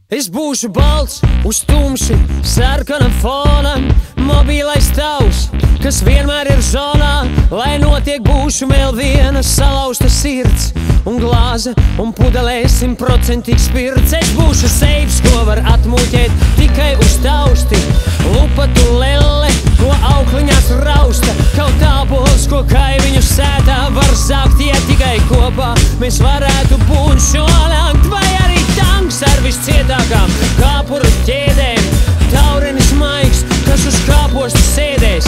Es būšu balts uz tumši sarkanam fonam, mobilais tavs, kas vienmēr ir zonā. Lai notiek, būšu vēl viena salauzta sirds un glāze un pudelē 100% spirts. Es būšu seifs, ko var atmūķēt tikai uz tausti, lupatu lelle, ko aukliņās rausta, kaut ābols, ko kaimiņu sētā var zākt. Ja tikai kopā mēs varētu būt šonakt, vai arī tanks ar viscietākām kāpuru ķēdēm, taurenis maigs, kas uz kāpostu sēdēs,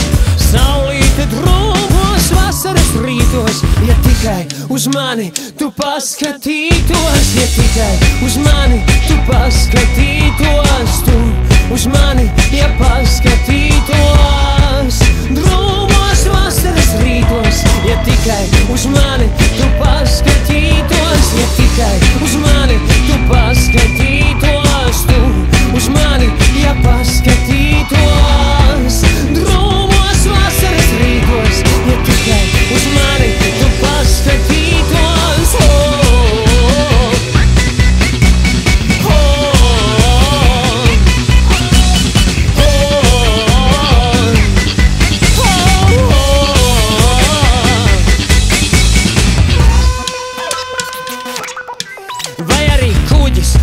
saulīte drūmos vasaras rītos. Ja tikai uz mani tu paskatītos, ja tikai uz mani tu paskatītos, tu uz mani, ja paskatītos, drūmos vasaras rītos. Ja tikai uz mani tu paskatītos, ja tikai uz mani tu paskatītos, tu uz mani, ja paskatītos, drūmos vasaras rītos. Ja tikai uz mani tu paskatītos,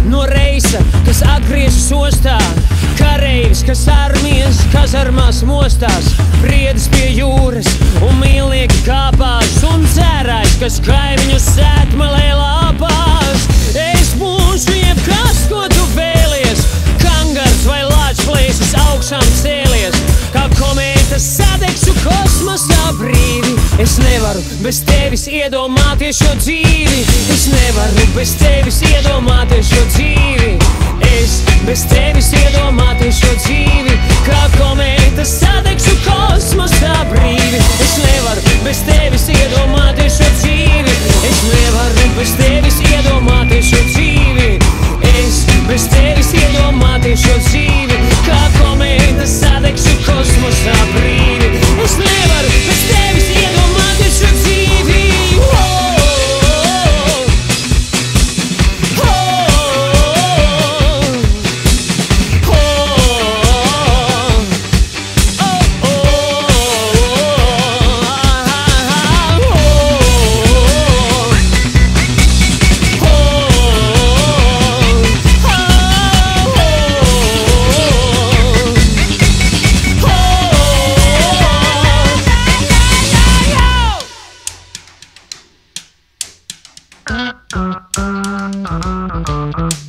no reisa, kas atgriežas ostā, kareivis, kas armijas kazarmās mostās, briedis pie jūras un mīlnieki kāpās, un dzērājs, kas kaimiņu sētmalē lāpās. Es būšu jebkas, ko tu vēlies, kangars vai lāčplēsis augšām cēlies, kā komēta sadegšu kosmosā brīvi. Es nevaru bez tevis iedomāties šo dzīvi, es nevaru bez tevis iedomāties šo dzīvi, es bez tevis iedomāties šo dzīvi, kā komēta sadegšu kosmosā brīvi. Es nevaru bez tevis iedomāties šo dzīvi, es nevaru bez tevis iedomāties šo dzīvi, es bez tevis iedomāties šo dzīvi, kā komēta sadegšu kosmosā brīvi. Es nevaru bez tevis iedomāties šo dzīvi. Uh-uh.